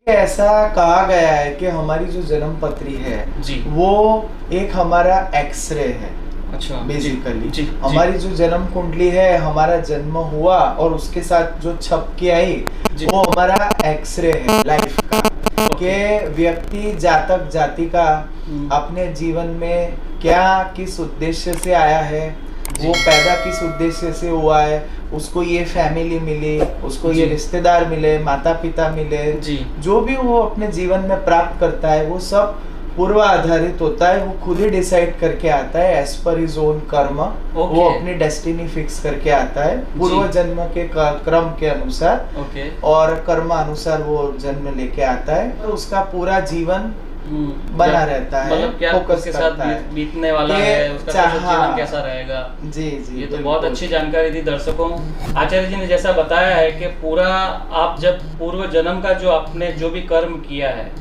ऐसा कहा गया है कि हमारी जो जन्म पत्री है जी वो एक हमारा एक्सरे है। अच्छा बेसिकली जी हमारी जो जन्म कुंडली है, हमारा जन्म हुआ और उसके साथ जो छप के आई जी वो हमारा एक्सरे है लाइफ का, ओके कि व्यक्ति जातक जाति का हम्म, अपने जीवन में क्या किस उद्देश्य से आया है, जी वो पैदा किस उद्देश्य से हुआ है, उसको ये फैमिली मिली, उसको ये जी रिश्तेदार मिले, माता पिता मिले, जी जो भी वो अपने जीवन में प्राप्त करता है वो सब पूर्व आधारित होता है। वो खुद ही डिसाइड करके आता है एज पर हिज ओन कर्म। ओके वो अपनी डेस्टिनी फिक्स करके आता है पूर्व जन्म के क्रम के अनुसार ओके और कर्म अनुसार वो जन्म लेके आता है, तो उसका पूरा जीवन बना क्या- रहता है, मतलब क्या फोकस उसके करता साथ है बीतने वाला कि है, उसका चाह- कैसा जीवन कैसा रहेगा। जी जी ये तो बिल्कुल। बहुत अच्छी जानकारी दी दर्शकों। आचार्य जी ने जैसा बताया है कि पूरा आप जब पूर्व जन्म का जो आपने जो भी कर्म किया है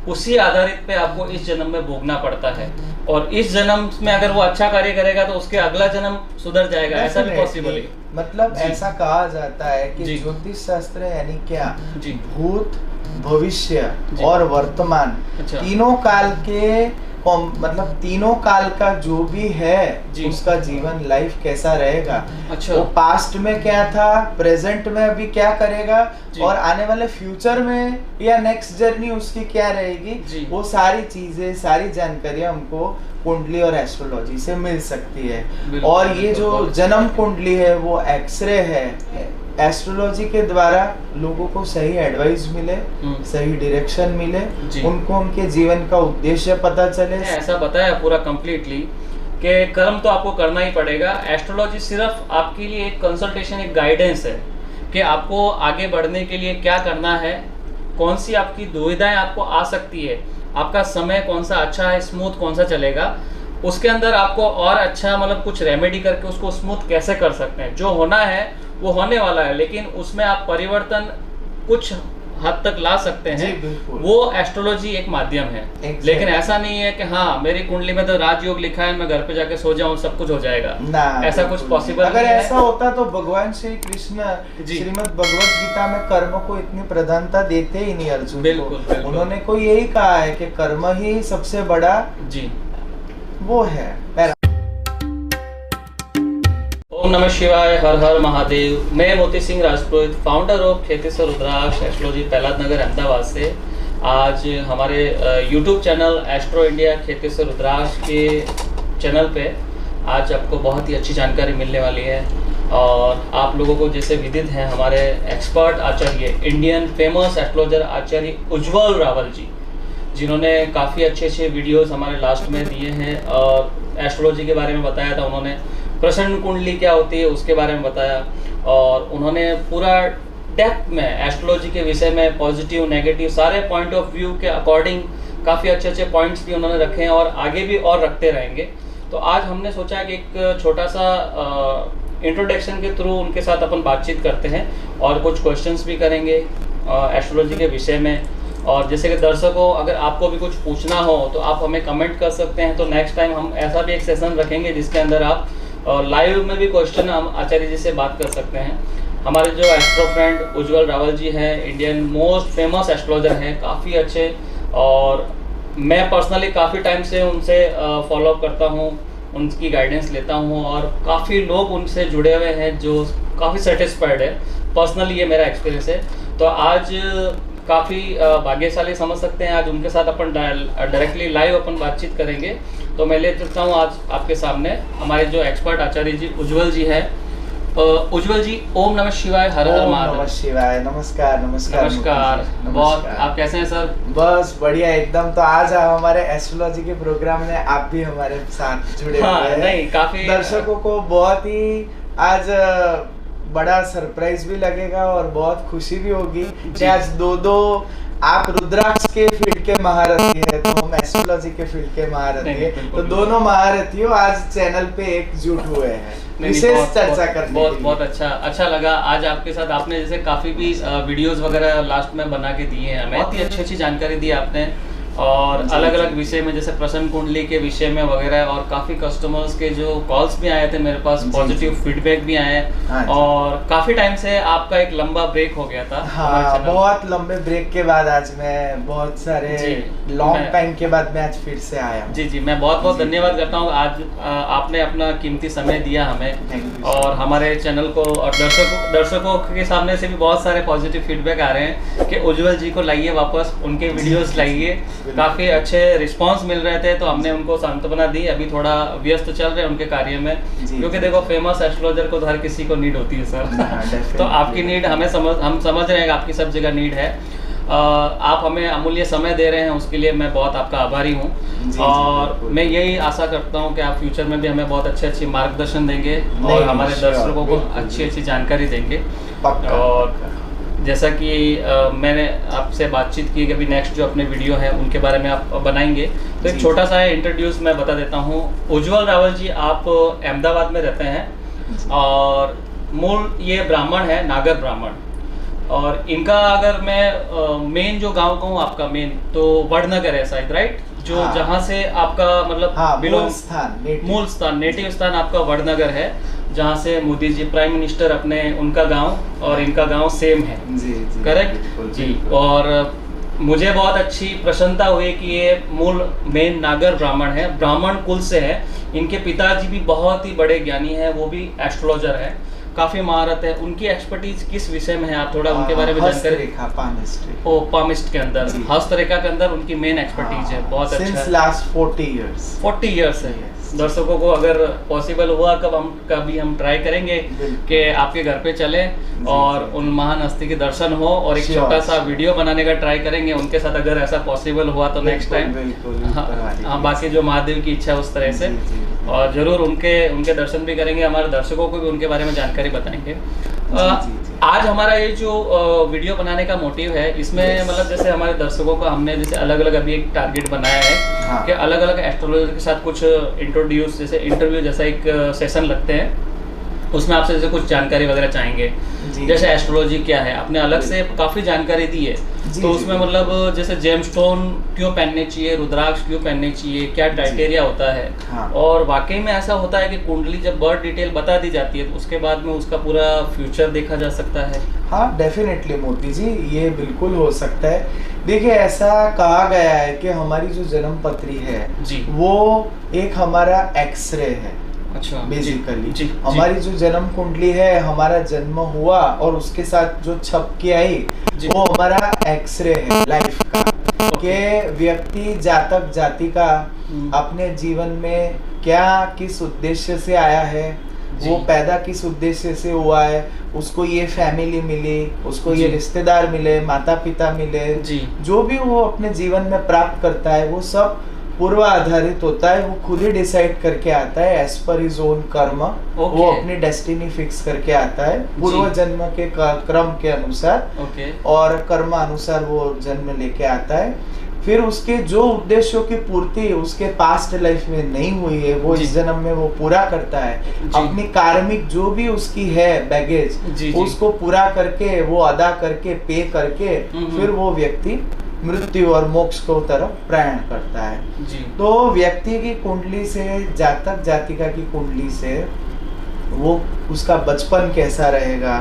उसी आधारित पे आपको इस जन्म में भोगना पड़ता है, और इस जन्म में अगर वो अच्छा कार्य करेगा तो उसके अगला जन्म सुधर जाएगा, ऐसा भी पॉसिबल है। मतलब जी। ऐसा कहा जाता है कि जी। ज्योतिष शास्त्र यानी क्या, जी भूत भविष्य जी। और वर्तमान अच्छा तीनों काल के मतलब तीनों काल का जो भी है जी। उसका जीवन लाइफ कैसा रहेगा, अच्छा वो पास्ट में क्या था, प्रेजेंट में अभी क्या करेगा जी। और आने वाले फ्यूचर में या नेक्स्ट जर्नी उसकी क्या रहेगी, जी। वो सारी चीजें सारी जानकारियां हमको कुंडली और एस्ट्रोलॉजी से मिल सकती है। बिल्कुल, और ये बिल्कुल, जो बहुत जन्म कुंडली है वो एक्सरे है। एस्ट्रोलॉजी के द्वारा लोगों को सही एडवाइस मिले, सही डायरेक्शन मिले, जी। उनको उनके जीवन का उद्देश्य पता चले। ऐसा बताया पूरा कंप्लीटली कि कर्म तो आपको करना ही पड़ेगा। एस्ट्रोलॉजी सिर्फ आपके लिए एक कंसल्टेशन, एक गाइडेंस है कि आपको आगे बढ़ने के लिए क्या करना है, कौन सी आपकी दुविधाएं आपको आ सकती है, आपका समय कौन सा अच्छा है, स्मूथ कौन सा चलेगा, उसके अंदर आपको और अच्छा मतलब कुछ रेमेडी करके उसको स्मूथ कैसे कर सकते हैं। जो होना है वो होने वाला है, लेकिन उसमें आप परिवर्तन कुछ हद तक ला सकते जी, हैं। बिल्कुल। वो एस्ट्रोलॉजी एक माध्यम है। Exactly. लेकिन ऐसा नहीं है कि हाँ मेरी कुंडली में तो राजयोग लिखा है, मैं घर पे जाके सो जाऊं सब कुछ हो जाएगा, ना, ऐसा कुछ बिल्कुल पॉसिबल नहीं। अगर नहीं है। ऐसा होता तो भगवान श्री कृष्ण जी। श्रीमद् भगवत गीता में कर्म को इतनी प्रधानता देते ही नहीं अर्जुन बिल्कुल, को। बिल्कुल। उन्होंने को यही कहा है कि कर्म ही सबसे बड़ा जी। वो है। ओम नमः शिवाय, हर हर महादेव। मैं Moti Singh Rajpurohit, founder of Khetisar Rudraksh astrology, Prahlad Nagar Ahmedabad से आज हमारे YouTube channel astro India Khetisar Rudraksh के चैनल पे आज आपको बहुत ही अच्छी जानकारी मिलने वाली है। और आप लोगों को जैसे विदित हैं हमारे एक्सपर्ट आचार्य, इंडियन फेमस एस्ट्रोलॉजर आचार्य उज्ज्वल रावल जी, जिन्होंने काफ़ी अच्छे अच्छे वीडियोस हमारे लास्ट में दिए हैं और एस्ट्रोलॉजी के बारे में बताया था। उन्होंने प्रसन्न कुंडली क्या होती है उसके बारे में बताया, और उन्होंने पूरा डेप्थ में एस्ट्रोलॉजी के विषय में पॉजिटिव नेगेटिव सारे पॉइंट ऑफ व्यू के अकॉर्डिंग काफ़ी अच्छे अच्छे पॉइंट्स भी उन्होंने रखे हैं और आगे भी और रखते रहेंगे। तो आज हमने सोचा कि एक छोटा सा इंट्रोडक्शन के थ्रू उनके साथ अपन बातचीत करते हैं और कुछ क्वेश्चंस भी करेंगे एस्ट्रोलॉजी के विषय में। और जैसे कि दर्शकों, अगर आपको भी कुछ पूछना हो तो आप हमें कमेंट कर सकते हैं। तो नेक्स्ट टाइम हम ऐसा भी एक सेशन रखेंगे जिसके अंदर आप लाइव में भी क्वेश्चन हम आचार्य जी से बात कर सकते हैं। हमारे जो एस्ट्रो फ्रेंड उज्ज्वल रावल जी हैं, इंडियन मोस्ट फेमस एस्ट्रोलॉजर हैं, काफ़ी अच्छे, और मैं पर्सनली काफ़ी टाइम से उनसे फॉलो अप करता हूँ, उनकी गाइडेंस लेता हूँ, और काफ़ी लोग उनसे जुड़े हुए हैं जो काफ़ी सेटिस्फाइड है। पर्सनली ये मेरा एक्सपीरियंस है। तो आज काफ़ी भाग्यशाली समझ सकते हैं, आज उनके साथ अपन डायरेक्टली लाइव अपन बातचीत करेंगे। तो मैं ले चलता हूँ आज आपके सामने हमारे जो एक्सपर्ट आचार्य जी उज्ज्वल जी हैं। उज्ज्वल जी, ओम नमः शिवाय, हर हर ओम महादेव। नमः शिवाय। नमस्कार नमस्कार नमस्कार। नमस्कार। बहुत, आप कैसे हैं सर? बस बढ़िया एकदम। तो आज हमारे एस्ट्रोलॉजी के प्रोग्राम में आप भी हमारे साथ जुड़े हुए हैं। नहीं, काफी दर्शकों को बहुत ही आज बड़ा सरप्राइज भी लगेगा और बहुत खुशी भी होगी कि आज दो आप रुद्राक्ष के फील्ड के महारथी है तो हम एस्ट्रोलॉजी के फील्ड के महारथी है, तो दोनों महारथियों आज चैनल पे एकजुट हुए हैं विशेष चर्चा करने के लिए। बहुत अच्छा लगा आज आपके साथ। आपने जैसे काफी भी वीडियोस वगैरह लास्ट में बना के दिए हैं हमें, बहुत ही अच्छी जानकारी दी आपने। और अलग अलग विषय में, जैसे प्रश्न कुंडली के विषय में वगैरह, और काफ़ी कस्टमर्स के जो कॉल्स भी आए थे मेरे पास, पॉजिटिव फीडबैक भी आए हैं। और काफ़ी टाइम से आपका एक लंबा ब्रेक हो गया था। हाँ, बहुत लंबे ब्रेक के बाद आज मैं बहुत सारे लॉन्ग टाइम के बाद मैं आज फिर से आया। जी जी, मैं बहुत बहुत धन्यवाद करता हूँ। आज आपने अपना कीमती समय दिया हमें, और हमारे चैनल को और दर्शकों के सामने से भी बहुत सारे पॉजिटिव फीडबैक आ रहे हैं कि उज्जवल जी को लाइए वापस, उनके वीडियोस लाइए। काफ़ी अच्छे रिस्पांस मिल रहे थे, तो हमने उनको सांत्वना दी। अभी थोड़ा व्यस्त चल रहे हैं उनके कार्य में, क्योंकि देखो फेमस एस्ट्रोलॉजर को तो हर किसी को नीड होती है सर। तो आपकी नीड हम समझ रहे हैं, आपकी सब जगह नीड है। आप हमें अमूल्य समय दे रहे हैं, उसके लिए मैं बहुत आपका आभारी हूँ। और मैं यही आशा करता हूँ कि आप फ्यूचर में भी हमें बहुत अच्छी मार्गदर्शन देंगे और हमारे दर्शकों को अच्छी जानकारी देंगे। और जैसा कि मैंने आपसे बातचीत की कि अभी नेक्स्ट जो अपने वीडियो है उनके बारे में आप बनाएंगे, तो एक छोटा सा इंट्रोड्यूस मैं बता देता हूँ। उज्जवल रावल जी आप अहमदाबाद में रहते हैं, और मूल ये ब्राह्मण है, नागर ब्राह्मण। और इनका अगर मैं मेन जो गांव कहूँ आपका मेन, तो वडनगर है शायद, राइट? जो जहाँ से आपका मतलब मूल स्थान नेटिव स्थान आपका वडनगर है, जहाँ से मोदी जी प्राइम मिनिस्टर अपने, उनका गांव और इनका गांव सेम है। जी, करेक्ट जी। और मुझे बहुत अच्छी प्रसन्नता हुई कि ये मूल मेन नागर ब्राह्मण है, ब्राह्मण कुल से है। इनके पिताजी भी बहुत ही बड़े ज्ञानी हैं, वो भी एस्ट्रोलॉजर है, काफी महारत है। उनकी एक्सपर्टीज किस विषय में है, आप थोड़ा उनके बारे में जानकारी। पामिस्ट के अंदर, हस्तरेखा के अंदर उनकी मेन एक्सपर्टीज है। बहुत अच्छा, लास्ट 40 इयर्स है। दर्शकों को अगर पॉसिबल हुआ कभी हम ट्राई करेंगे कि आपके घर पे चले और उन महान हस्ती के दर्शन हो, और एक छोटा सा वीडियो बनाने का ट्राई करेंगे उनके साथ, अगर ऐसा पॉसिबल हुआ तो नेक्स्ट टाइम। हाँ, बाकी जो महादेव की इच्छा उस तरह से, और जरूर उनके दर्शन भी करेंगे, हमारे दर्शकों को भी उनके बारे में जानकारी बताएंगे। आज हमारा ये जो वीडियो बनाने का मोटिव है, इसमें मतलब जैसे हमारे दर्शकों को हमने जैसे अलग अलग अभी एक टारगेट बनाया है कि अलग अलग एस्ट्रोलॉजर के साथ कुछ इंट्रोड्यूस, जैसे इंटरव्यू जैसा एक सेशन लगते हैं, उसमें आपसे जैसे कुछ जानकारी वगैरह चाहेंगे। जैसे एस्ट्रोलॉजी क्या है, आपने अलग से काफ़ी जानकारी दी है, तो उसमें मतलब जैसे जेमस्टोन क्यों पहनने चाहिए, रुद्राक्ष क्यों पहनने चाहिए, क्या क्राइटेरिया होता है। और वाकई में ऐसा होता है कि कुंडली जब बर्थ डिटेल बता दी जाती है, तो उसके बाद में उसका पूरा फ्यूचर देखा जा सकता है। हाँ, डेफिनेटली मोती जी, ये बिल्कुल हो सकता है। देखिए, ऐसा कहा गया है कि हमारी जो जन्म पत्री है वो एक हमारा एक्सरे है। अच्छा, बेसिकली हमारी जो जन्म कुंडली है, हमारा जन्म हुआ और उसके साथ जो छप के आई, वो हमारा एक्सरे है लाइफ का, कि व्यक्ति जातक जाति का अपने जीवन में क्या किस उद्देश्य से आया है, वो पैदा किस उद्देश्य से हुआ है, उसको ये फैमिली मिली, उसको ये रिश्तेदार मिले, माता पिता मिले, जो भी वो अपने जीवन में प्राप्त करता है वो सब पूर्व आधारित होता है। वो खुद ही डिसाइड करके आता है एज पर हिज ओन कर्म। वो अपनी डेस्टिनी फिक्स करके आता है पूर्व जन्म के क्रम के अनुसार और कर्म अनुसार वो जन्म लेके आता है। फिर उसके जो उद्देश्यों की पूर्ति उसके पास्ट लाइफ में नहीं हुई है, वो इस जन्म में वो पूरा करता है। अपनी कार्मिक जो भी उसकी है बैगेज, उसको पूरा करके, वो अदा करके, पे करके, फिर वो व्यक्ति मृत्यु और मोक्ष को तरफ प्रयाण करता है। तो व्यक्ति की कुंडली से, जातक जातिका की कुंडली से, वो उसका बचपन कैसा रहेगा,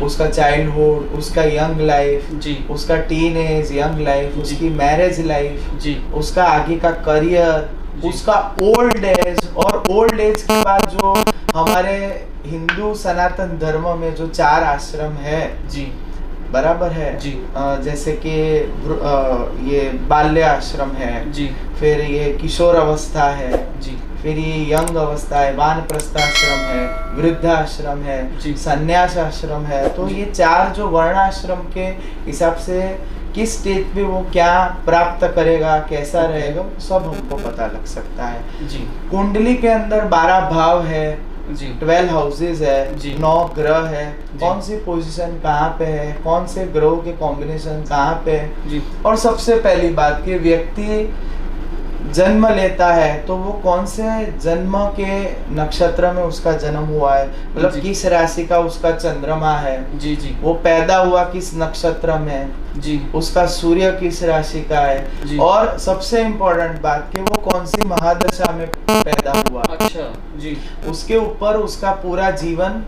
उसका चाइल्डहुड, उसका यंग लाइफ, उसका टीन एज, यंग लाइफ, उसकी मैरिज लाइफ, उसका आगे का करियर, उसका ओल्ड एज, और ओल्ड एज के बाद जो हमारे हिंदू सनातन धर्म में जो 4 आश्रम है, बराबर है जी। जैसे कि ये बाल्य आश्रम है जी, फिर ये किशोर अवस्था है जी, फिर ये यंग अवस्था है, वानप्रस्थ आश्रम है, वृद्ध आश्रम है, संन्यास आश्रम है। तो ये 4 जो वर्ण आश्रम के हिसाब से किस स्टेज पे वो क्या प्राप्त करेगा, कैसा रहेगा, सब हमको पता लग सकता है जी। कुंडली के अंदर 12 भाव है जी, 12 हाउसेज है, 9 ग्रह है, कौन सी पोजीशन कहाँ पे है, कौन से ग्रहों के कॉम्बिनेशन कहाँ पे है जी। और सबसे पहली बात कि व्यक्ति जन्म लेता है तो वो कौन से जन्म के नक्षत्र में उसका जन्म हुआ है, मतलब जी। किस राशि का उसका चंद्रमा है, जी जी वो पैदा हुआ किस नक्षत्र में, जी उसका सूर्य किस राशि का जी। है, और सबसे इम्पोर्टेंट बात कि वो कौन सी महादशा में पैदा हुआ, अच्छा जी। उसके ऊपर उसका पूरा जीवन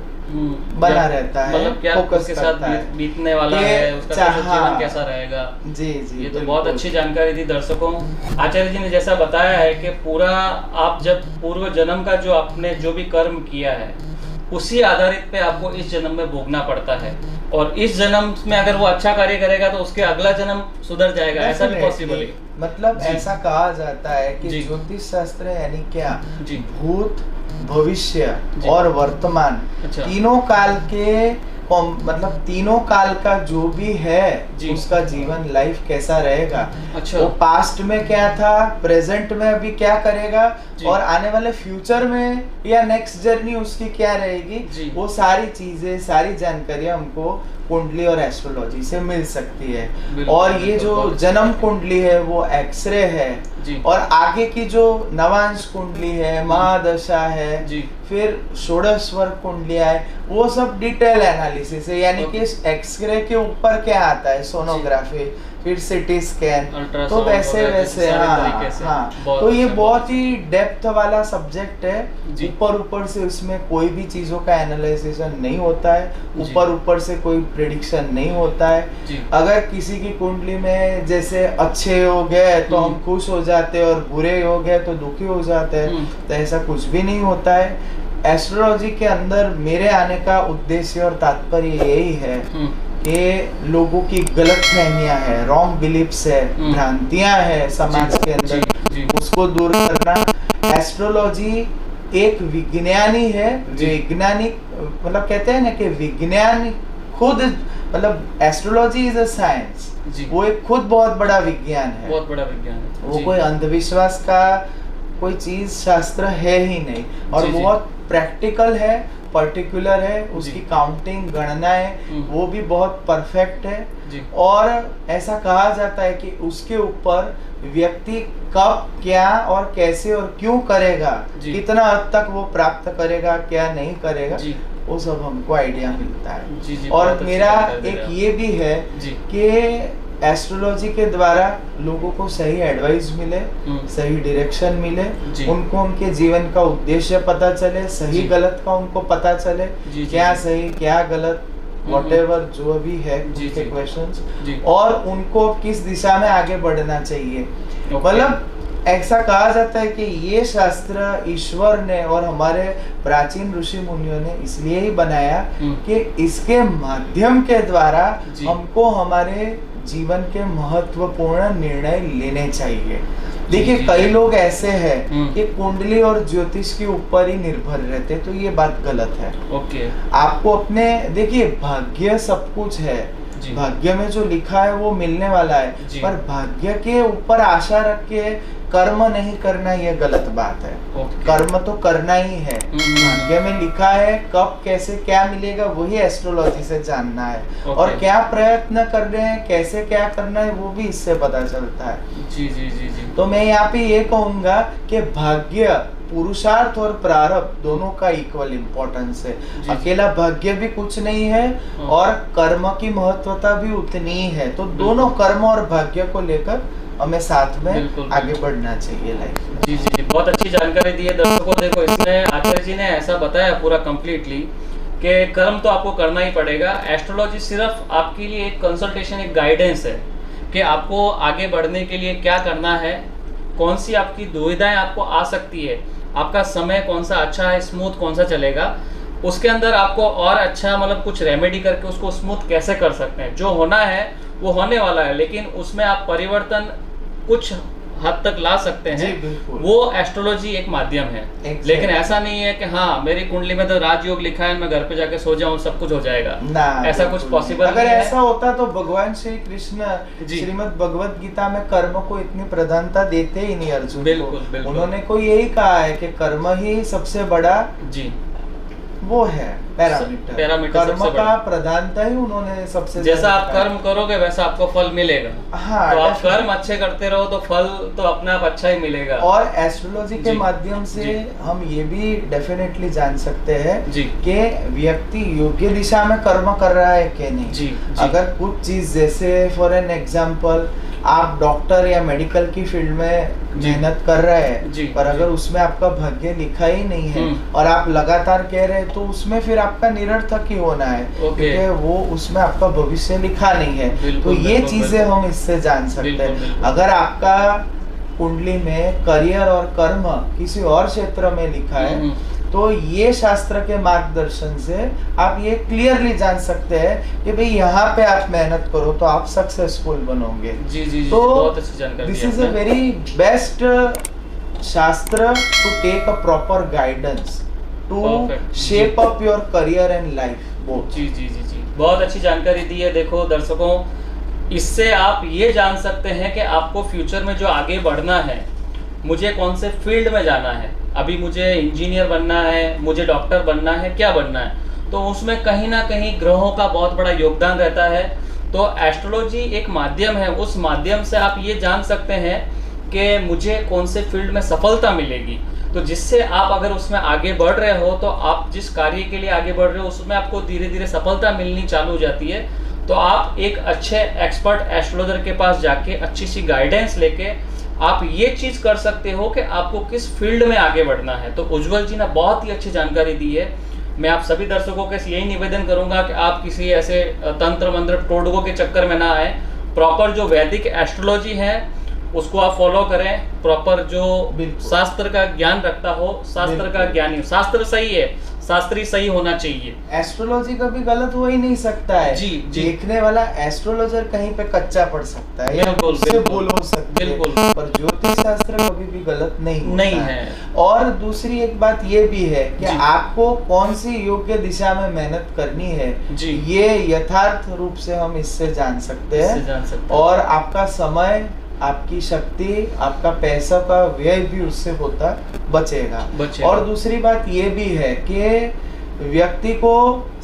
बना क्या- रहता है, मतलब क्या फोकस उसके साथ करता है। बीतने वाला कि है, उसका चाह- जीवन कैसा रहेगा। जी जी, ये तो बिल्कुल। बहुत अच्छी जानकारी दी दर्शकों। आचार्य जी ने जैसा बताया है कि पूरा आप जब पूर्व जन्म का जो आपने जो भी कर्म किया है उसी आधारित पे आपको इस जन्म में भोगना पड़ता है, और इस जन्म में अगर वो अच्छा कार्य करेगा तो उसके अगला जन्म सुधर जाएगा, ऐसा भी पॉसिबल है। मतलब जी। ऐसा कहा जाता है कि जी। ज्योतिष शास्त्र यानी क्या, जी भूत, भविष्य जी। और वर्तमान, अच्छा। तीनों काल के मतलब तीनों काल का जो भी है जी। उसका जीवन लाइफ कैसा रहेगा, अच्छा। वो पास्ट में क्या था, प्रेजेंट में अभी क्या करेगा, जी। और आने वाले फ्यूचर में या नेक्स्ट जर्नी उसकी क्या रहेगी, जी। वो सारी चीजें, सारी जानकारियां हमको कुंडली और एस्ट्रोलॉजी से मिल सकती है। बिल्कुल, और ये बिल्कुल, जो बहुत अच्छी जन्म बात है। कुंडली है वो एक्सरे है, जी। और आगे की जो नवांश कुंडली है, महादशा है, जी। फिर षोडशवर कुंडलियां है, वो सब डिटेल एनालिसिस है, यानी कि ओके। एक्सरे के ऊपर क्या आता है, सोनोग्राफी, फिर सिटी स्कैन, तो अल्ट्रासाउंड वैसे वगैरह वैसे सारे हाँ तरीके से। हाँ, बहुत तो ये अच्छा, बहुत ही डेप्थ वाला सब्जेक्ट है। जी। ऊपर से उसमें कोई भी चीजों का एनालिसिस नहीं होता है, जी। ऊपर से कोई प्रिडिक्शन नहीं होता है। जी। अगर किसी की कुंडली में जैसे अच्छे योग है तो हम खुश हो जाते हैं, और बुरे योग है तो दुखी हो जाते हैं, तो ऐसा कुछ भी नहीं होता है। एस्ट्रोलॉजी के अंदर मेरे आने का उद्देश्य और तात्पर्य यही है कि लोगों की गलत फहमियां है, रॉन्ग बिलीफ्स है, भ्रांतियां है समाज के अंदर, जी। उसको दूर करना। एस्ट्रोलॉजी एक विज्ञानी है, वैज्ञानिक, मतलब कहते हैं ना कि विज्ञान खुद, मतलब एस्ट्रोलॉजी इज अ साइंस, जी। वो एक खुद बहुत बड़ा विज्ञान है, बहुत बड़ा विज्ञान है। वो जी। कोई अंधविश्वास का कोई चीज शास्त्र है ही नहीं, और जी, जी। बहुत प्रैक्टिकल है, पर्टिकुलर है, उसकी जी। काउंटिंग, गणनाएं वो भी बहुत परफेक्ट है। जी। और ऐसा कहा जाता है कि उसके ऊपर व्यक्ति कब, क्या और कैसे और क्यों करेगा, जी। कितना हद तक वो प्राप्त करेगा, क्या नहीं करेगा, जी। वो सब हमको आइडिया मिलता है। जी, जी, और बहुत अच्छी मेरा जानकारी दे एक रहे हैं ये भी है जी। कि एस्ट्रोलॉजी के द्वारा लोगों को सही एडवाइस मिले, सही डायरेक्शन मिले, जी। उनको उनके जीवन का उद्देश्य पता चले, सही जी। गलत का उनको पता चले, जी, क्या जी। सही क्या गलत, वॉटेवर जो भी है जी, उनके जी। क्वेश्चंस, जी। और उनको किस दिशा में आगे बढ़ना चाहिए। ओके। मतलब ऐसा कहा जाता है कि ये शास्त्र ईश्वर ने और हमारे प्राचीन ऋषि मुनियों ने इसलिए ही बनाया कि इसके माध्यम के द्वारा जी। हमको हमारे जीवन के महत्वपूर्ण निर्णय लेने चाहिए। देखिए जी, कई जी। लोग ऐसे हैं कि कुंडली और ज्योतिष के ऊपर ही निर्भर रहते, तो ये बात गलत है। ओके। आपको अपने, देखिए भाग्य सब कुछ है, जी। भाग्य में जो लिखा है वो मिलने वाला है, जी। पर भाग्य के ऊपर आशा रख के कर्म नहीं करना, ये गलत बात है। ओके। कर्म तो करना ही है, भाग्य में लिखा है कब कैसे क्या मिलेगा वही एस्ट्रोलॉजी से जानना है, ओके। और क्या प्रयत्न कर रहे हैं, कैसे क्या करना है वो भी इससे पता चलता है। जी जी जी जी। तो मैं यहाँ पे ये कहूंगा कि भाग्य, पुरुषार्थ और प्रारब्ध दोनों का इक्वल इम्पोर्टेंस है। जी। अकेला भाग्य भी कुछ नहीं है, और कर्म की महत्वता भी उतनी ही है, तो दोनों कर्म और भाग्य को लेकर हमें साथ में बिल्कुल, आगे बिल्कुल। बढ़ना चाहिए लाइफ में। जी जी जी, बहुत अच्छी जानकारी दी है दर्शकों। देखो इसमें आचार्य जी ने ऐसा बताया पूरा कंप्लीटली कि कर्म तो आपको करना ही पड़ेगा। एस्ट्रोलॉजी सिर्फ आपके लिए एक कंसल्टेशन, एक गाइडेंस है कि आपको आगे बढ़ने के लिए क्या करना है, कौन सी आपकी दुविधाएं आपको आ सकती है, आपका समय कौन सा अच्छा है, स्मूथ कौन सा चलेगा, उसके अंदर आपको और अच्छा मतलब कुछ रेमेडी करके उसको स्मूथ कैसे कर सकते हैं। जो होना है वो होने वाला है, लेकिन उसमें आप परिवर्तन कुछ हद तक ला सकते जी, हैं, बिल्कुल। वो एस्ट्रोलॉजी एक माध्यम है। Exactly. लेकिन ऐसा नहीं है कि हाँ मेरी कुंडली में तो राजयोग लिखा है, मैं घर पे जाके सो जाऊं सब कुछ हो जाएगा, ना, ऐसा कुछ बिल्कुल पॉसिबल नहीं। अगर नहीं है। ऐसा होता तो भगवान श्री कृष्ण जी। श्रीमद् भगवत गीता में कर्म को इतनी प्रधानता देते ही नहीं अर्जुन बिल्कुल, को। बिल्कुल। उन्होंने को यही कहा है कि कर्म ही सबसे बड़ा जी वो है पैरामीटर। पैरामीटर कर्म सबसे का बड़ा। प्रधानता ही उन्होंने सबसे जैसा ज्यादा आप कहा। कर्म करोगे वैसा आपको फल मिलेगा। हाँ, तो आप definitely। कर्म अच्छे करते रहो तो फल तो अपने आप अच्छा ही मिलेगा। और एस्ट्रोलॉजी के जी, माध्यम से जी। हम ये भी डेफिनेटली जान सकते हैं जी। कि व्यक्ति योग्य दिशा में कर्म कर रहा है कि नहीं। जी, जी। अगर कुछ चीज, जैसे फॉर एन एग्जांपल आप डॉक्टर या मेडिकल की फील्ड में जी। मेहनत कर रहे हैं, जी, पर अगर जी। उसमें आपका भाग्य लिखा ही नहीं है हम्म। और आप लगातार कह रहे हैं, तो उसमें फिर आपका निरर्थक ही होना है, ओके। क्योंकि वो उसमें आपका भविष्य लिखा नहीं है। बिल्कुल, तो ये बिल्कुल, चीजें बिल्कुल। हम इससे जान सकते बिल्कुल, हैं। बिल्कुल। अगर आपका कुंडली में करियर और कर्म किसी और क्षेत्र में लिखा है, तो ये शास्त्र के मार्गदर्शन से आप ये क्लियरली जान सकते हैं कि भाई यहाँ पे आप मेहनत करो तो आप सक्सेसफुल बनोगे। जी जी जी, तो बहुत अच्छी जानकारी दिस दी इज अ आपने। वेरी बेस्ट शास्त्र to take a proper guidance to Perfect, shape up your career and life both. जी जी जी जी, बहुत अच्छी जानकारी दी है। देखो दर्शकों, इससे आप ये जान सकते हैं कि आपको फ्यूचर में जो आगे बढ़ना है, मुझे कौन से फील्ड में जाना है। अभी मुझे इंजीनियर बनना है, मुझे डॉक्टर बनना है, क्या बनना है, तो उसमें कहीं ना कहीं ग्रहों का बहुत बड़ा योगदान रहता है। तो एस्ट्रोलॉजी एक माध्यम है, उस माध्यम से आप ये जान सकते हैं कि मुझे कौन से फील्ड में सफलता मिलेगी। तो जिससे आप अगर उसमें आगे बढ़ रहे हो, तो आप जिस कार्य के लिए आगे बढ़ रहे हो उसमें आपको धीरे धीरे सफलता मिलनी चालू हो जाती है। तो आप एक अच्छे एक्सपर्ट एस्ट्रोलॉजर के पास जाके अच्छी सी गाइडेंस लेके आप ये चीज़ कर सकते हो कि आपको किस फील्ड में आगे बढ़ना है। तो उज्जवल जी ने बहुत ही अच्छी जानकारी दी है। मैं आप सभी दर्शकों के यही निवेदन करूंगा कि आप किसी ऐसे तंत्र मंत्र टोटकों के चक्कर में ना आए। प्रॉपर जो वैदिक एस्ट्रोलॉजी है उसको आप फॉलो करें। प्रॉपर जो बिल्कुल। शास्त्र का ज्ञान रखता हो, शास्त्र का बिल्कुल। ज्ञानी, शास्त्र सही है, शास्त्री सही होना चाहिए। एस्ट्रोलॉजी कभी गलत हो ही नहीं सकता है। जी, जी। देखने वाला एस्ट्रोलॉजर कहीं पे कच्चा पड़ सकता है या बिल्कुल, उससे बिल्कुल। बोल हो सकती है, बिल्कुल। पर ज्योतिष शास्त्र कभी भी गलत नहीं होता नहीं है। और दूसरी एक बात ये भी है कि जी। आपको कौन सी योग्य दिशा में मेहनत करनी है, जी। ये यथार्थ रूप से हम इससे जान सकते इससे हैं। जान सकते हैं। और आपका समय, आपकी शक्ति, आपका पैसा का व्यय भी उससे होता बचेगा। और दूसरी बात ये भी है कि व्यक्ति को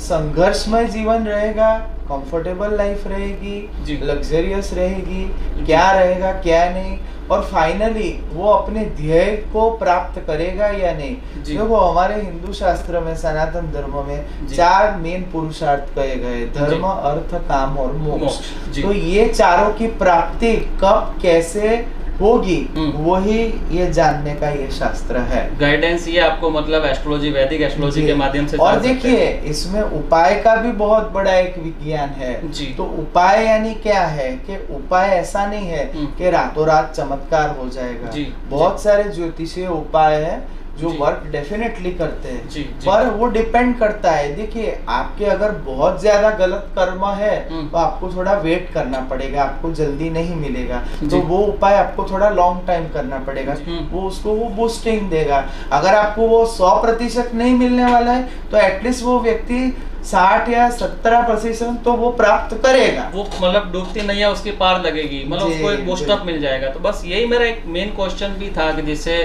संघर्षमय जीवन रहेगा, कंफर्टेबल लाइफ रहेगी, जी। लग्जरियस रहेगी, क्या रहेगा क्या नहीं, और फाइनली वो अपने ध्येय को प्राप्त करेगा या नहीं। जी। देखो हमारे हिंदू शास्त्र में, सनातन धर्म में जी। 4 मेन पुरुषार्थ कहे गए, धर्म, जी। अर्थ, काम और मोक्ष। जी। तो ये चारों की प्राप्ति कब कैसे होगी, वही ये जानने का ये शास्त्र है। गाइडेंस ये आपको मतलब एस्ट्रोलॉजी, वैदिक एस्ट्रोलॉजी जी। के माध्यम से और जान सकते देखिए हैं। इसमें उपाय का भी बहुत बड़ा एक विज्ञान है। जी। तो उपाय यानी क्या है कि उपाय ऐसा नहीं है कि रातों रात चमत्कार हो जाएगा। जी, बहुत सारे ज्योतिषीय उपाय है जो जी। वर्क डेफिनेटली करते हैं। जी, जी। पर वो डिपेंड करता है। देखिए आपके अगर बहुत ज्यादा गलत कर्म है तो आपको थोड़ा वेट करना पड़ेगा, आपको जल्दी नहीं मिलेगा। जी। तो वो उपाय आपको थोड़ा लॉन्ग टाइम करना पड़ेगा, वो उसको वो बूस्टिंग देगा। अगर आपको वो 100% नहीं मिलने वाला है तो एटलीस्ट वो व्यक्ति 60 या 17% तो वो प्राप्त करेगा। वो मतलब डूबती नहीं है, उसकी पार लगेगी, मतलब जी, उसको एक बूस्टअप मिल जाएगा। तो बस यही मेरा एक मेन क्वेश्चन भी था कि जिससे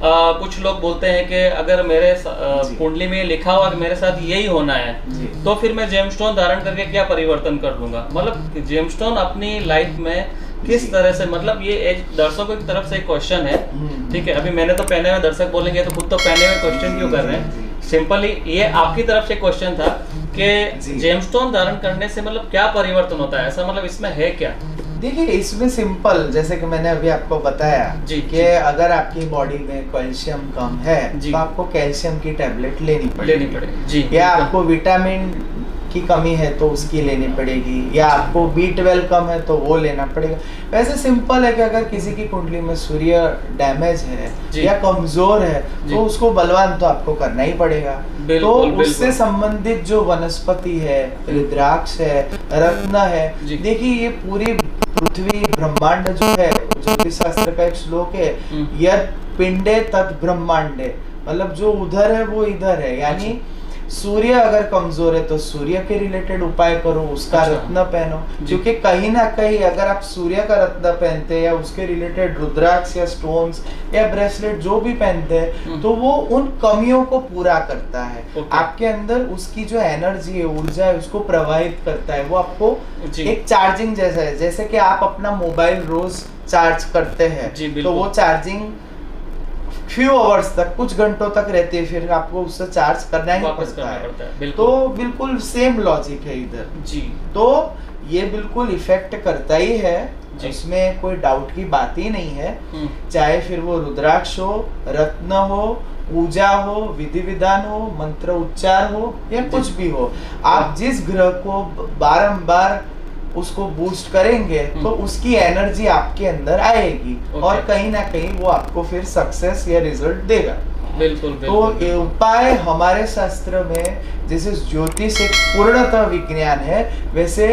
कुछ लोग बोलते हैं कि अगर मेरे जी। कुंडली में लिखा हुआ कि मेरे साथ यही होना है, जी। तो फिर मैं जेमस्टोन धारण करके क्या परिवर्तन कर लूंगा। मतलब जेमस्टोन अपनी लाइफ में किस जी। तरह से, मतलब ये एक दर्शकों की तरफ से एक क्वेश्चन है। ठीक है, अभी मैंने तो पहने हुए, दर्शक बोलेंगे तो खुद तो पहने हुए क्वेश्चन क्यों कर रहे हैं। सिंपली ये आपकी तरफ से क्वेश्चन था कि जेमस्टोन धारण करने से मतलब क्या परिवर्तन होता है, ऐसा मतलब इसमें है क्या? देखिए इसमें सिंपल, जैसे कि मैंने अभी आपको बताया जी, कि अगर आपकी बॉडी में कैल्शियम कम है जी। तो आपको कैल्शियम की टैबलेट लेनी पड़ेगी। जी, या बिल्कुल। आपको विटामिन की कमी है तो उसकी लेनी पड़ेगी, या आपको B12 कम है तो वो लेना पड़ेगा। वैसे सिंपल है कि अगर किसी की कुंडली में सूर्य डैमेज है जी। या कमजोर है जी। तो उसको बलवान तो आपको करना ही पड़ेगा। तो बिल्कुल, उससे बिल्कुल। संबंधित जो वनस्पति है, रुद्राक्ष है, रत्न है, जी। देखिए ये पूरी पृथ्वी ब्रह्मांड जो है, ज्योतिष शास्त्र का एक श्लोक है, यद पिंडे तद ब्रह्मांडे, मतलब जो उधर है वो इधर है। यानी सूर्य अगर कमजोर है तो सूर्य के रिलेटेड उपाय करो, उसका अच्छा। रत्न पहनो, क्योंकि कहीं ना कहीं अगर आप सूर्य का रत्न पहनते हैं या उसके रिलेटेड रुद्राक्ष या स्टोन्स या ब्रेसलेट जो भी पहनते हैं तो वो उन कमियों को पूरा करता है। आपके अंदर उसकी जो एनर्जी है, ऊर्जा है, उसको प्रवाहित करता है। वो आपको एक चार्जिंग जैसा है, जैसे कि आप अपना मोबाइल रोज चार्ज करते हैं तो वो चार्जिंग फ्यू आवर्स तक, कुछ घंटों तक रहती है, फिर आपको उससे चार्ज करना ही पड़ता है। तो बिल्कुल सेम लॉजिक है इधर जी। तो ये बिल्कुल इफेक्ट करता ही है, इसमें कोई डाउट की बात ही नहीं है। चाहे फिर वो रुद्राक्ष हो, रत्न हो, पूजा हो, विधि विधान हो, मंत्र उच्चार हो या कुछ भी हो, आप जिस ग्रह को बारंबार उसको बूस्ट करेंगे तो उसकी एनर्जी आपके अंदर आएगी और कहीं ना कहीं वो आपको फिर सक्सेस या रिजल्ट देगा। बिल्कुल। तो ये उपाय हमारे शास्त्र में जैसे ज्योतिष एक पूर्णतः विज्ञान है, वैसे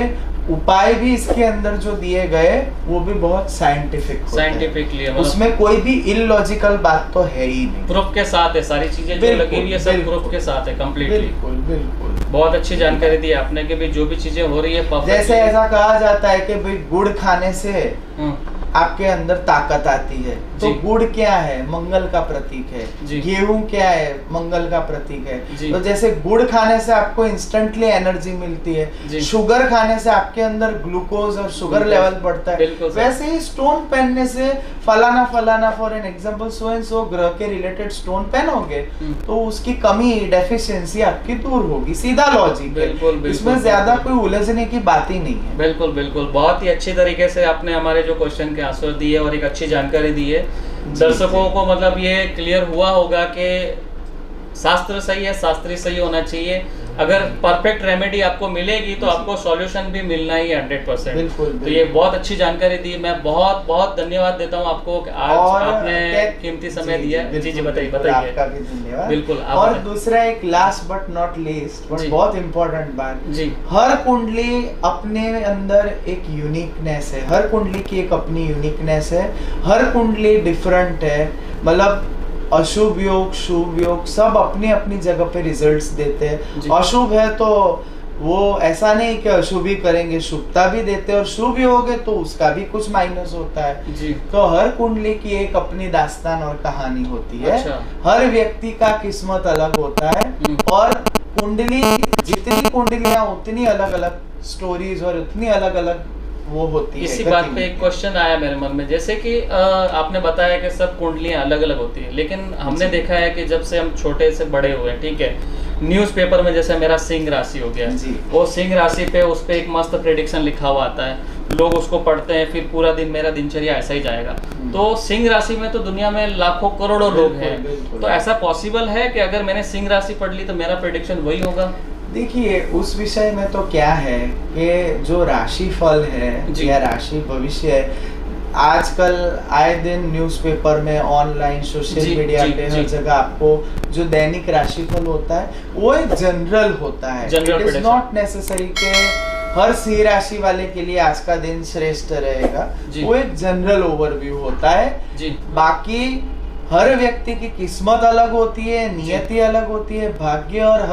उपाय भी इसके अंदर जो दिए गए वो भी बहुत साइंटिफिकली, उसमें कोई भी इलॉजिकल बात तो है ही नहीं, प्रूफ के साथ है सारी चीजें जो लगी हुई है, सब प्रूफ के साथ है कंप्लीटली। बिल्कुल बिल्कुल। बहुत अच्छी जानकारी दी आपने कि भाई जो भी चीजें हो रही है जैसे ऐसा कहा जाता है कि भाई गुड़ खाने से आपके अंदर ताकत आती है, तो गुड़ क्या है? मंगल का प्रतीक है। गेहूं क्या है? मंगल का प्रतीक है। तो जैसे गुड़ खाने से आपको इंस्टेंटली एनर्जी मिलती है, शुगर खाने से आपके अंदर ग्लूकोज और शुगर लेवल बढ़ता है, वैसे ही स्टोन पहनने से फलाना फलाना, for an example so and so ग्रह के रिलेटेड स्टोन पहनोगे तो उसकी कमी, डेफिशिएंसी आपकी दूर होगी। सीधा लॉजिक है, इसमें ज्यादा कोई उलझने की बात ही नहीं है। बिल्कुल बिल्कुल। बहुत ही अच्छी तरीके से आपने हमारे जो क्वेश्चन के आंसर दिए और एक अच्छी जानकारी दी है। दर्शकों को मतलब ये क्लियर हुआ होगा कि शास्त्र सही है, शास्त्री सही होना चाहिए। अगर परफेक्ट रेमेडी आपको मिलेगी तो आपको सॉल्यूशन भी मिलना ही 100%। बिल्कुल। तो ये बहुत अच्छी जानकारी दी, मैं बहुत बहुत धन्यवाद देता हूँ आपको कि आज आपने कीमती समय दिया। जी बताइए बताइए। आपका भी धन्यवाद। बिल्कुल। और दूसरा एक last but not least, but बहुत इंपॉर्टेंट बात जी, हर कुंडली अपने अंदर एक यूनिकनेस है, हर कुंडली की एक अपनी यूनिकनेस है, हर कुंडली डिफरेंट है। मतलब अशुभ योग, शुभ योग सब अपनी अपनी जगह पे रिजल्ट्स देते हैं। अशुभ है तो वो ऐसा नहीं कि अशुभ ही करेंगे, शुभता भी देते हैं, और शुभ योग है तो उसका भी कुछ माइनस होता है जी। तो हर कुंडली की एक अपनी दास्तान और कहानी होती है। अच्छा। हर व्यक्ति का किस्मत अलग होता है और कुंडली, जितनी कुंडलियां उतनी अलग अलग स्टोरीज और उतनी अलग अलग वो होती है। इसी बात पे एक क्वेश्चन आया मेरे मन में, जैसे कि आपने बताया कि सब कुंडलियां अलग अलग होती है, लेकिन हमने देखा है कि जब से हम छोटे से बड़े हुए, ठीक है, न्यूज़पेपर में जैसे मेरा सिंह राशि हो गया, वो सिंह राशि पे उस पे एक मस्त प्रेडिक्शन लिखा हुआ आता है, लोग उसको पढ़ते हैं, फिर पूरा दिन मेरा दिनचर्या ऐसा ही जाएगा। तो सिंह राशि में तो दुनिया में लाखों करोड़ों लोग हैं, तो ऐसा पॉसिबल है कि अगर मैंने सिंह राशि पढ़ ली तो मेरा प्रेडिक्शन वही होगा? देखिए, उस विषय में तो क्या है कि जो राशि फल है या राशि भविष्य है, आजकल आए दिन न्यूज़पेपर में, ऑनलाइन, सोशल मीडिया पे, हर जगह आपको जो दैनिक राशिफल होता है वो एक जनरल होता है। इट इज नॉट नेसेसरी के हर सिंह राशि वाले के लिए आज का दिन श्रेष्ठ रहेगा, वो एक जनरल ओवरव्यू होता है। बाकी हर व्यक्ति की किस्मत अलग होती है, नियति अलग होती है, भाग्य, और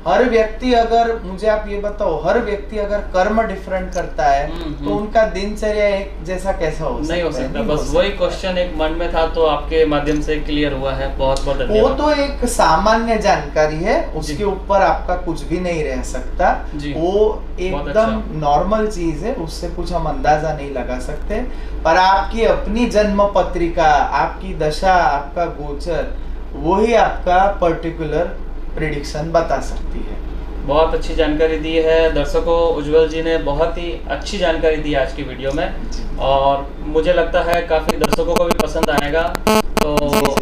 हर व्यक्ति, अगर मुझे आप ये बताओ, हर व्यक्ति अगर कर्म डिफरेंट करता है तो उनका दिनचर्या एक जैसा कैसा हो सकता? नहीं हो सकता। बस वही क्वेश्चन एक मन में था तो आपके माध्यम से क्लियर हुआ है, बहुत बहुत धन्यवाद। वो तो एक सामान्य जानकारी है, उसके ऊपर आपका कुछ भी नहीं रह सकता, वो एकदम नॉर्मल चीज है, उससे कुछ हम अंदाजा नहीं लगा सकते। पर आपकी अपनी जन्म पत्रिका, आपकी दशा, आपका गोचर, वही आपका पर्टिकुलर प्रेडिक्शन बता सकती है। बहुत अच्छी जानकारी दी है दर्शकों, उज्जवल जी ने बहुत ही अच्छी जानकारी दी आज की वीडियो में, और मुझे लगता है काफ़ी दर्शकों को भी पसंद आएगा। तो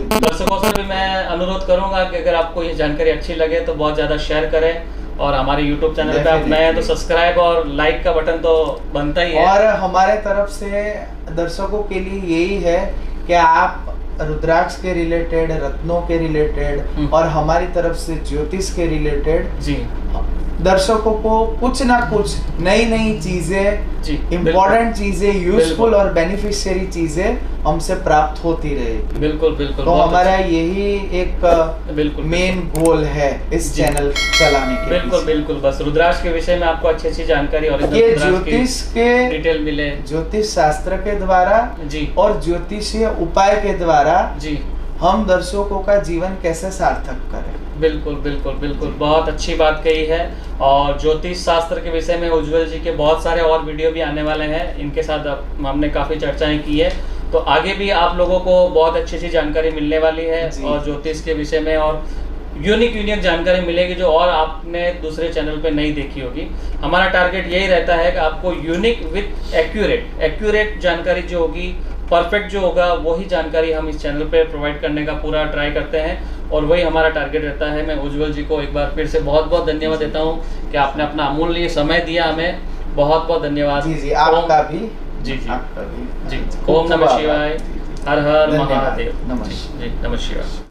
दर्शकों से भी मैं अनुरोध करूंगा कि अगर आपको ये जानकारी अच्छी लगे तो बहुत ज़्यादा शेयर करें, और हमारे YouTube चैनल पे आप नए हैं तो सब्सक्राइब और लाइक का बटन तो बनता ही है। और हमारे तरफ से दर्शकों के लिए यही है कि आप रुद्राक्ष के रिलेटेड, रत्नों के रिलेटेड और हमारी तरफ से ज्योतिष के रिलेटेड दर्शकों को कुछ ना कुछ नई नई चीजें, जी, इम्पोर्टेंट चीजें, यूजफुल बिल्कुल। और बेनिफिशियरी चीजें हमसे प्राप्त होती रहेगी। बिल्कुल बिल्कुल तो बहुत हमारा यही एक बिल्कुल मेन गोल है इस जी। चैनल चलाने के बिल्कुल पीछे। बिल्कुल, बस रुद्राक्ष के विषय में आपको अच्छी अच्छी जानकारी और ये ज्योतिष के डिटेल मिले। ज्योतिष शास्त्र के द्वारा जी और ज्योतिषीय उपाय के द्वारा जी, हम दर्शकों का जीवन कैसे सार्थक करें। बिल्कुल बिल्कुल बिल्कुल, बहुत अच्छी बात कही है। और ज्योतिष शास्त्र के विषय में उज्जवल जी के बहुत सारे और वीडियो भी आने वाले हैं, इनके साथ अब हमने काफ़ी चर्चाएं की है, तो आगे भी आप लोगों को बहुत अच्छी अच्छी जानकारी मिलने वाली है जी। और ज्योतिष के विषय में, और यूनिक जानकारी मिलेगी जो और आपने दूसरे चैनल पे नहीं देखी होगी। हमारा टारगेट यही रहता है कि आपको यूनिक विथ एक्यूरेट जानकारी जो होगी, परफेक्ट जो होगा, वही जानकारी हम इस चैनल पे प्रोवाइड करने का पूरा ट्राई करते हैं और वही हमारा टारगेट रहता है। मैं उज्जवल जी को एक बार फिर से बहुत बहुत धन्यवाद देता हूँ कि आपने अपना अमूल्य समय दिया हमें, बहुत बहुत धन्यवाद। जी जी, आपका भी। जी जी आपका भी जी, खूब ओम नमः खूब शिवाय, आभार। हर हर धन्यवाद। महादेव। नमस्कार। जी, नमः शिवाय।